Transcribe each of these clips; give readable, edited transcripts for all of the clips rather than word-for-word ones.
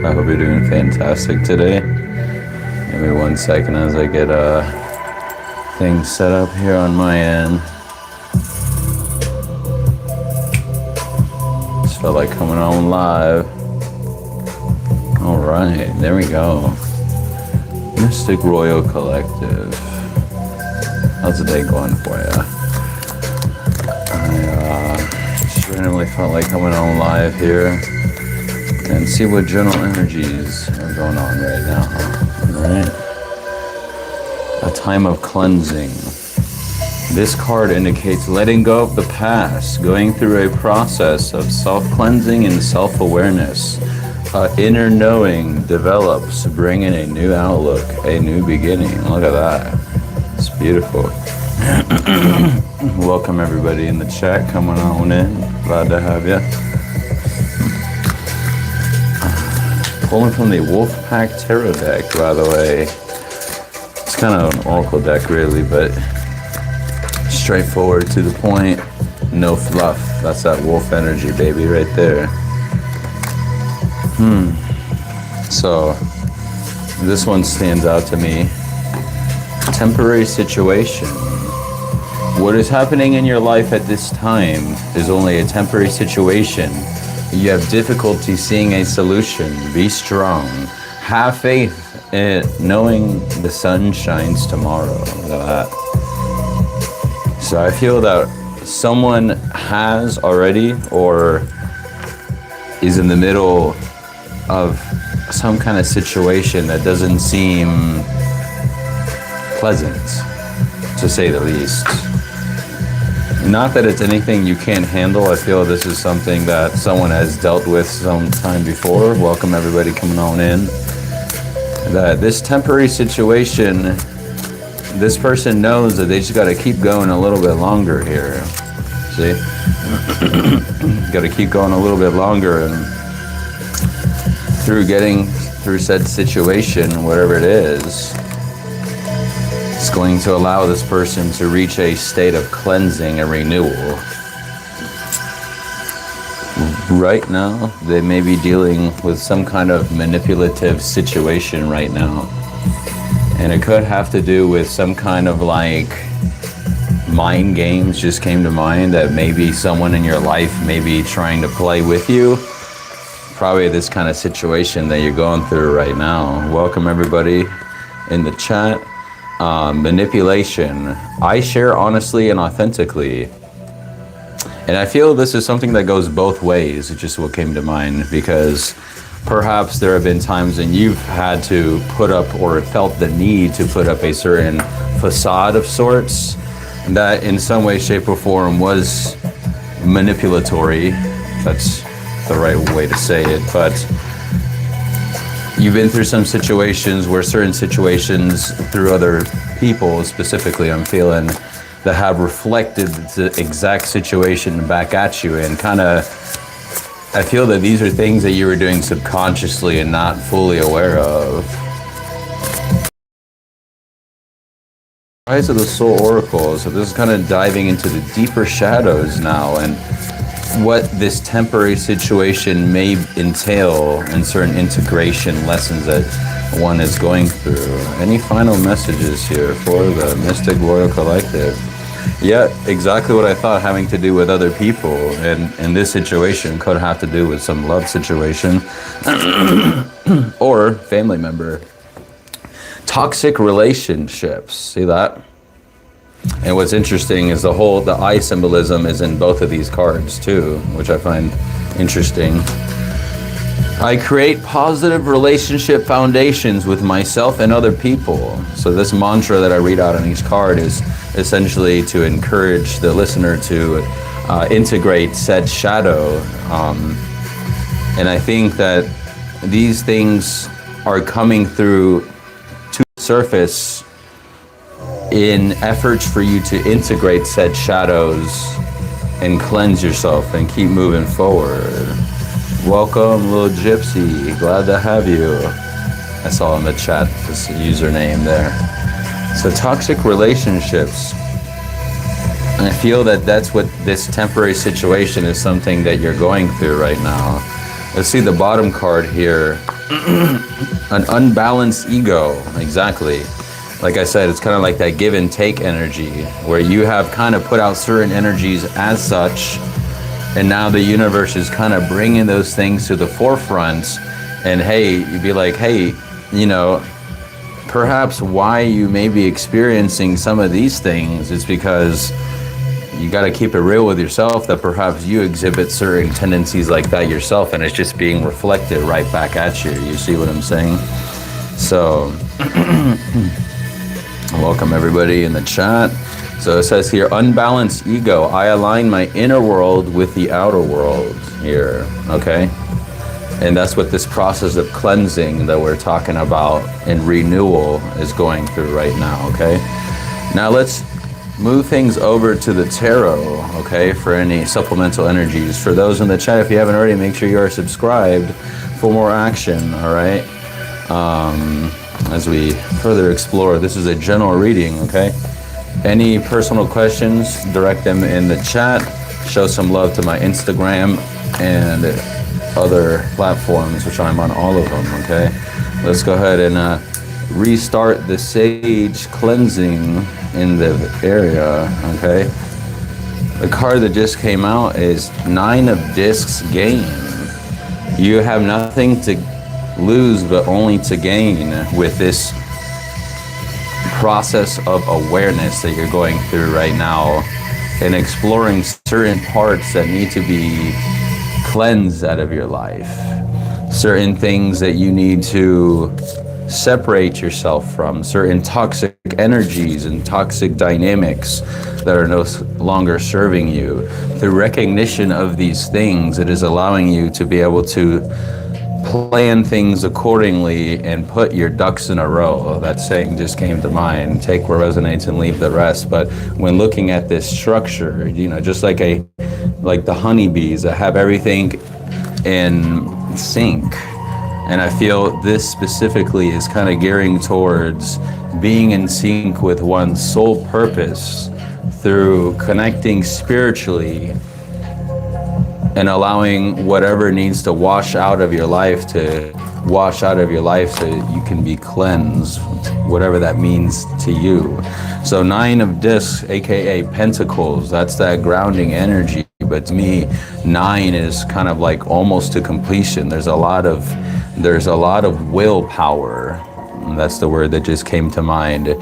I hope you're doing fantastic today. Give me 1 second as I get things set up here on my end. Just felt like coming on live. All right, there we go. Mystic Royal Collective. How's the day going for you? I just randomly felt like coming on live here and see what general energies are going on right now. All right. A time of cleansing. This card indicates letting go of the past, going through a process of self-cleansing and self-awareness. Inner knowing develops, bringing a new outlook, a new beginning. Look at that. It's beautiful. Welcome everybody in the chat coming on in. Glad to have you. Pulling from the Wolfpack Tarot deck, by the way. It's kind of an oracle deck, really, but straightforward to the point. No fluff. That's that wolf energy, baby, right there. So, this one stands out to me. Temporary situation. What is happening in your life at this time is only a temporary situation. You have difficulty seeing a solution. Be strong. Have faith in knowing the sun shines tomorrow. Look at that. So I feel that someone has already or is in the middle of some kind of situation that doesn't seem pleasant, to say the least. Not that it's anything you can't handle. I feel this is something that someone has dealt with some time before. Welcome everybody coming on in. That this temporary situation, this person knows that they just got to keep going a little bit longer here. See? Got to keep going a little bit longer, and through getting through said situation, whatever it is, it's going to allow this person to reach a state of cleansing and renewal. Right now, they may be dealing with some kind of manipulative situation right now. And it could have to do with some kind of like mind games just came to mind, that maybe someone in your life may be trying to play with you. Probably this kind of situation that you're going through right now. Welcome everybody in the chat. Manipulation. I share honestly and authentically. And I feel this is something that goes both ways. It's just what came to mind, because perhaps there have been times when you've had to put up or felt the need to put up a certain facade of sorts that in some way, shape, or form was manipulatory. That's the right way to say it, but you've been through some situations where certain situations through other people specifically, I'm feeling, that have reflected the exact situation back at you, and kind of, I feel that these are things that you were doing subconsciously and not fully aware of. Rise of the Soul Oracle. So this is kind of diving into the deeper shadows now, and what this temporary situation may entail in certain integration lessons that one is going through. Any final messages here for the Mystic Royal Collective? Yeah, exactly what I thought, having to do with other people, and in this situation could have to do with some love situation or family member. Toxic relationships, see that? And what's interesting is the eye symbolism is in both of these cards too, which I find interesting. I create positive relationship foundations with myself and other people. So this mantra that I read out on each card is essentially to encourage the listener to integrate said shadow. And I think that these things are coming through to the surface in efforts for you to integrate said shadows and cleanse yourself and keep moving forward. Welcome, little gypsy. Glad to have you. I saw in the chat this username there. So toxic relationships. And I feel that that's what this temporary situation is, something that you're going through right now. Let's see the bottom card here. An unbalanced ego, exactly. Like I said, it's kind of like that give and take energy, where you have kind of put out certain energies as such, and now the universe is kind of bringing those things to the forefront. And hey, you'd be like, hey, you know, perhaps why you may be experiencing some of these things is because you got to keep it real with yourself, that perhaps you exhibit certain tendencies like that yourself, and it's just being reflected right back at you. You see what I'm saying? So, welcome everybody in the chat. So it says here, unbalanced ego. I align my inner world with the outer world here, okay? And that's what this process of cleansing that we're talking about and renewal is going through right now, okay? Now let's move things over to the tarot, okay, for any supplemental energies. For those in the chat, if you haven't already, make sure you are subscribed for more action, all right? As we further explore, this is a general reading, okay? Any personal questions, direct them in the chat. Show some love to my Instagram and other platforms, which I'm on all of them, okay? Let's go ahead and restart the sage cleansing in the area, okay? The card that just came out is 9 of Discs gain. You have nothing to lose but only to gain with this process of awareness that you're going through right now and exploring certain parts that need to be cleansed out of your life. Certain things that you need to separate yourself from, certain toxic energies and toxic dynamics that are no longer serving you. Through recognition of these things, it is allowing you to be able to plan things accordingly and put your ducks in a row. That saying just came to mind, take what resonates and leave the rest. But when looking at this structure, you know, just like the honeybees that have everything in sync. And I feel this specifically is kind of gearing towards being in sync with one's sole purpose through connecting spiritually and allowing whatever needs to wash out of your life to wash out of your life so you can be cleansed, whatever that means to you. So 9 of Discs, aka Pentacles, that's that grounding energy. But to me, 9 is kind of like almost to completion. There's a lot of willpower. That's the word that just came to mind.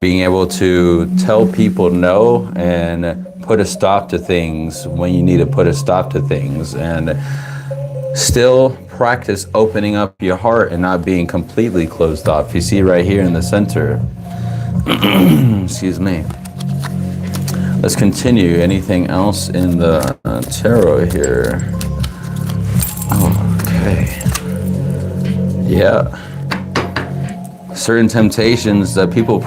Being able to tell people no and put a stop to things when you need to put a stop to things, and still practice opening up your heart and not being completely closed off. You see right here in the center. Excuse me. Let's continue. Anything else in the tarot here? Okay. Yeah. Certain temptations that people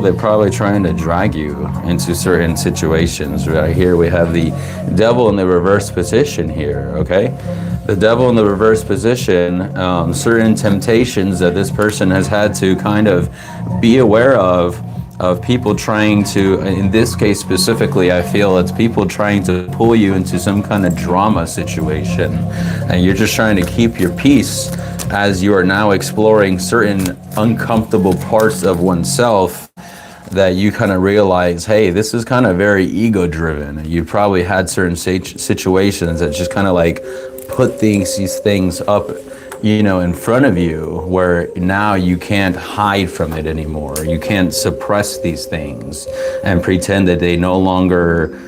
they're probably trying to drag you into certain situations. Right here we have the devil in the reverse position here, okay? The devil in the reverse position, certain temptations that this person has had to kind of be aware of people trying to, in this case specifically, I feel it's people trying to pull you into some kind of drama situation, and you're just trying to keep your peace as you are now exploring certain uncomfortable parts of oneself that you kind of realize, hey, this is kind of very ego driven. You probably had certain situations that just kind of like put these things up, you know, in front of you, where now you can't hide from it anymore. You can't suppress these things and pretend that they no longer,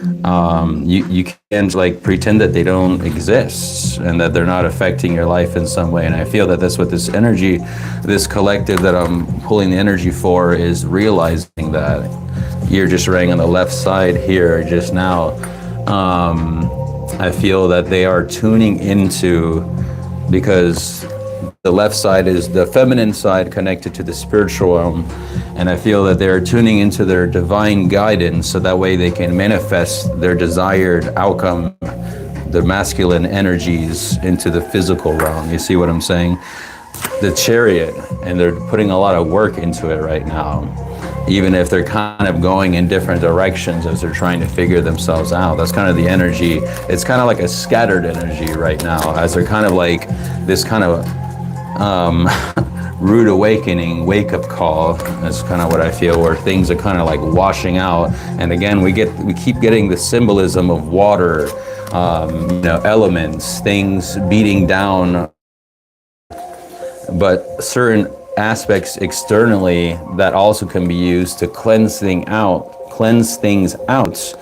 you can't like pretend that they don't exist and that they're not affecting your life in some way. And I feel that that's what this energy, this collective that I'm pulling the energy for, is realizing that. You're just right on the left side here just now. I feel that they are tuning into, because the left side is the feminine side connected to the spiritual realm, and I feel that they're tuning into their divine guidance so that way they can manifest their desired outcome, the masculine energies, into the physical realm. You see what I'm saying? The Chariot, and they're putting a lot of work into it right now. even if they're kind of going in different directions as they're trying to figure themselves out. That's kind of the energy. It's kind of like a scattered energy right now, as they're kind of like this kind of rude awakening, wake-up call. That's kind of what I feel, where things are kind of like washing out. And again, we keep getting the symbolism of water, elements, things beating down, but certain aspects externally that also can be used to cleanse things out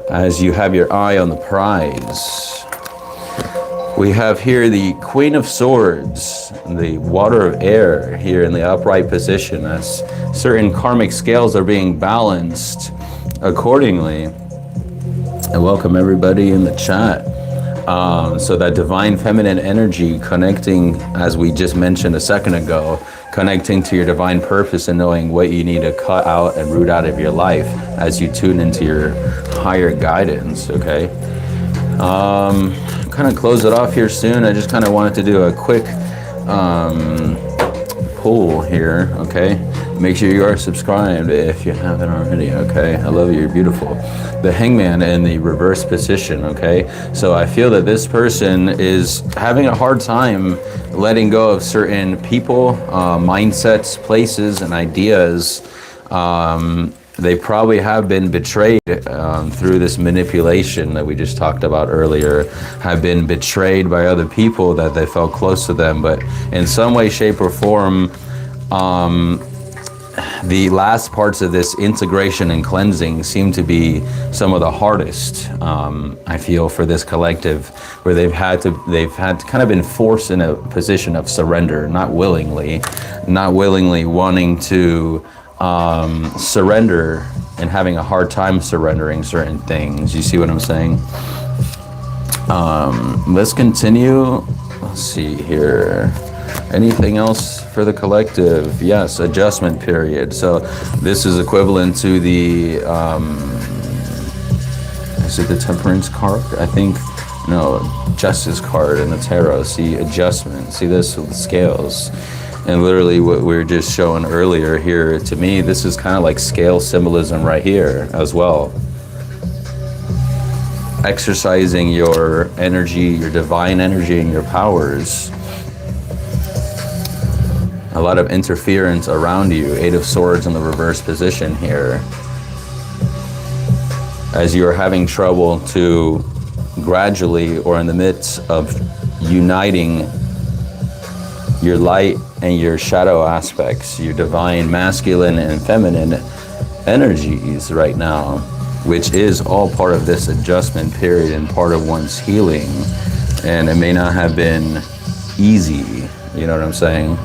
as you have your eye on the prize. We have here the Queen of Swords, the Water of Air here in the upright position, as certain karmic scales are being balanced accordingly. And welcome everybody in the chat. So that divine feminine energy connecting, as we just mentioned a second ago, connecting to your divine purpose and knowing what you need to cut out and root out of your life as you tune into your higher guidance, okay? Kind of close it off here soon. I just kind of wanted to do a quick poll here, okay? Make sure you are subscribed if you haven't already, okay? I love you, you're beautiful. The Hangman in the reverse position, okay? So I feel that this person is having a hard time letting go of certain people, mindsets, places, and ideas. They probably have been betrayed through this manipulation that we just talked about earlier, have been betrayed by other people that they felt close to them, but in some way, shape, or form, the last parts of this integration and cleansing seem to be some of the hardest, I feel, for this collective, where they've had to kind of been forced in a position of surrender, not willingly wanting to surrender and having a hard time surrendering certain things. You see what I'm saying? Let's continue. Let's see here. Anything else for the collective? Yes, adjustment period. So this is equivalent to the, is it the Temperance card? I think, no, Justice card in the Tarot. See, adjustment. See this with the scales. And literally what we were just showing earlier here, to me, this is kind of like scale symbolism right here as well. Exercising your energy, your divine energy and your powers. A lot of interference around you. Eight of Swords in the reverse position here. As you are having trouble to gradually, or in the midst of uniting your light and your shadow aspects, your divine masculine and feminine energies right now, which is all part of this adjustment period and part of one's healing. And it may not have been easy, you know what I'm saying?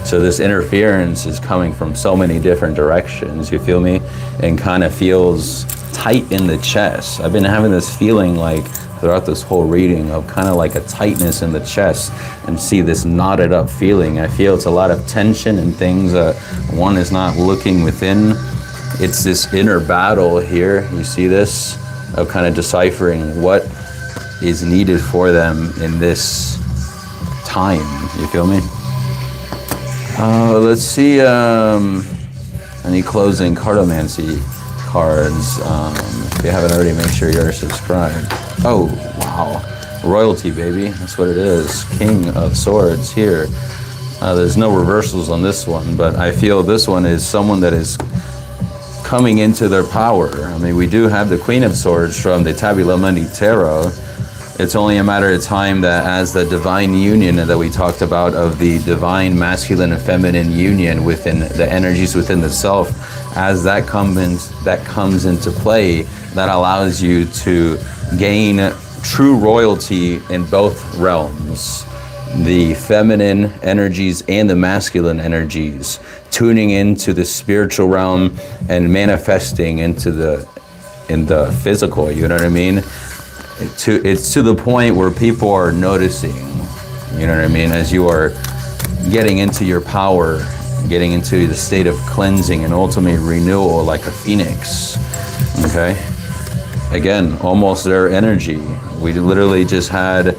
So this interference is coming from so many different directions, you feel me? And kind of feels tight in the chest. I've been having this feeling like throughout this whole reading of kind of like a tightness in the chest, and see this knotted up feeling. I feel it's a lot of tension and things that one is not looking within. It's this inner battle here. You see this of kind of deciphering what is needed for them in this time. You feel me? Let's see, any closing cartomancy cards. If you haven't already, make sure you're subscribed. Oh, wow. Royalty, baby. That's what it is. King of Swords here. There's no reversals on this one, but I feel this one is someone that is coming into their power. I mean, we do have the Queen of Swords from the Tabula Mundi Tarot. It's only a matter of time that as the divine union that we talked about, of the divine masculine and feminine union within the energies within the self, as that comes into play, that allows you to gain true royalty in both realms, the feminine energies and the masculine energies, tuning into the spiritual realm and manifesting into in the physical, you know what I mean? It's to the point where people are noticing, you know what I mean, as you are getting into your power, getting into the state of cleansing and ultimate renewal like a phoenix, okay? Again, almost their energy. We literally just had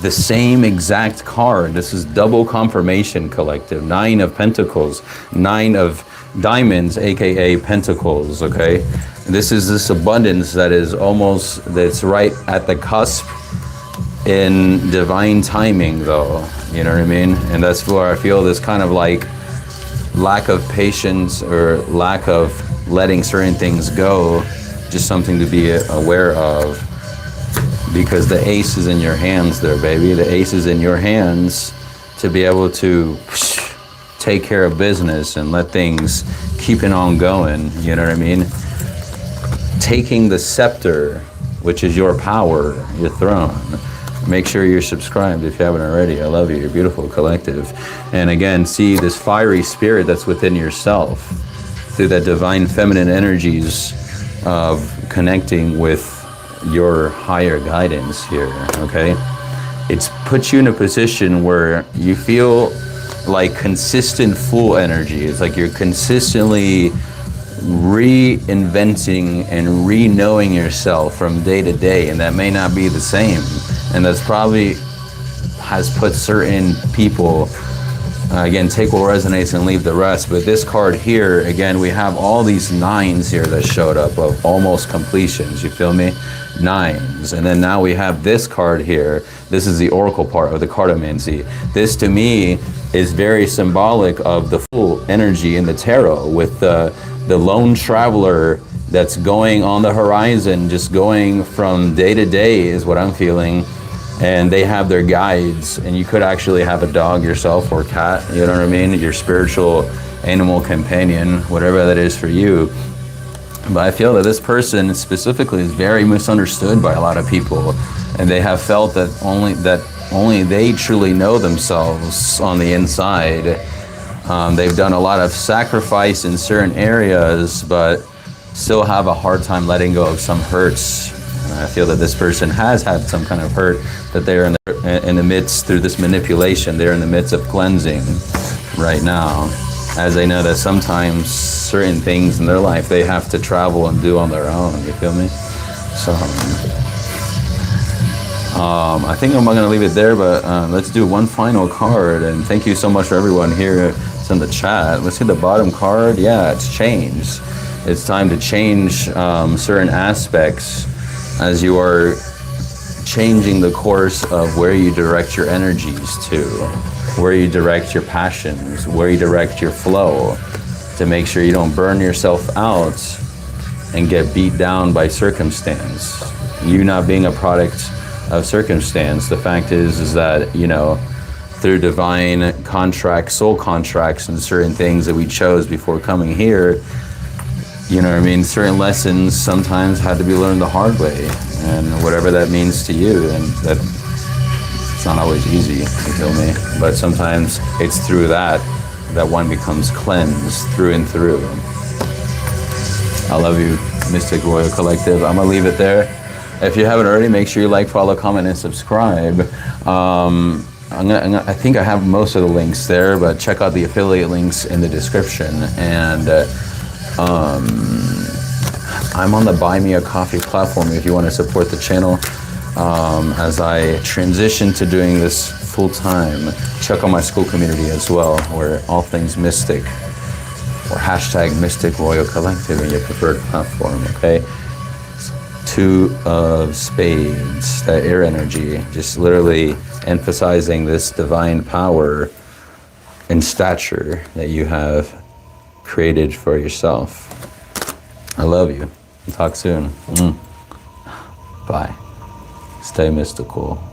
the same exact card. This is double confirmation, collective. 9 of Pentacles, 9 of diamonds, aka pentacles, okay? This is this abundance that is almost, that's right at the cusp in divine timing though, you know what I mean? And that's where I feel this kind of like lack of patience or lack of letting certain things go, just something to be aware of, because the ace is in your hands there, baby. The ace is in your hands to be able to take care of business and let things keeping on going, you know what I mean? Taking the scepter, which is your power, your throne. Make sure you're subscribed if you haven't already. I love you. You're beautiful, collective. And again, see this fiery spirit that's within yourself through that divine feminine energies of connecting with your higher guidance here, okay? It's put you in a position where you feel like consistent full energy. It's like you're consistently reinventing and re-knowing yourself from day to day, and that may not be the same. And that's probably has put certain people, again, take what resonates and leave the rest. But this card here, again, we have all these nines here that showed up of almost completions, you feel me? Nines. And then now we have this card here. This is the oracle part of the cartomancy. This to me is very symbolic of the full energy in the tarot, with the lone traveler that's going on the horizon, just going from day to day is what I'm feeling. And they have their guides, and you could actually have a dog yourself or cat, you know what I mean? Your spiritual animal companion, whatever that is for you. But I feel that this person specifically is very misunderstood by a lot of people, and they have felt that only they truly know themselves on the inside. They've done a lot of sacrifice in certain areas, but still have a hard time letting go of some hurts. And I feel that this person has had some kind of hurt that they're in the midst, through this manipulation, they're in the midst of cleansing right now, as they know that sometimes certain things in their life they have to travel and do on their own, you feel me? So I think I'm going to leave it there, but let's do one final card. And thank you so much for everyone here. It's in the chat. Let's see the bottom card. Yeah, it's changed. It's time to change certain aspects as you are changing the course of where you direct your energies to, where you direct your passions, where you direct your flow, to make sure you don't burn yourself out and get beat down by circumstance. You not being a product of circumstance. The fact is that, you know, through divine contracts, soul contracts, and certain things that we chose before coming here, you know what I mean, certain lessons sometimes had to be learned the hard way, and whatever that means to you. And that it's not always easy, you feel me? But sometimes it's through that one becomes cleansed through and through. I love you, Mystic Royal Collective. I'm gonna leave it there. If you haven't already, make sure you like, follow, comment, and subscribe. I think I have most of the links there, but check out the affiliate links in the description. And I'm on the Buy Me a Coffee platform if you want to support the channel as I transition to doing this full time. Check out my school community as well, where all things mystic, or hashtag Mystic Royal Collective in your preferred platform, okay? Two of Spades, that air energy, just literally emphasizing this divine power and stature that you have created for yourself. I love you. Talk soon. Bye. Stay mystical.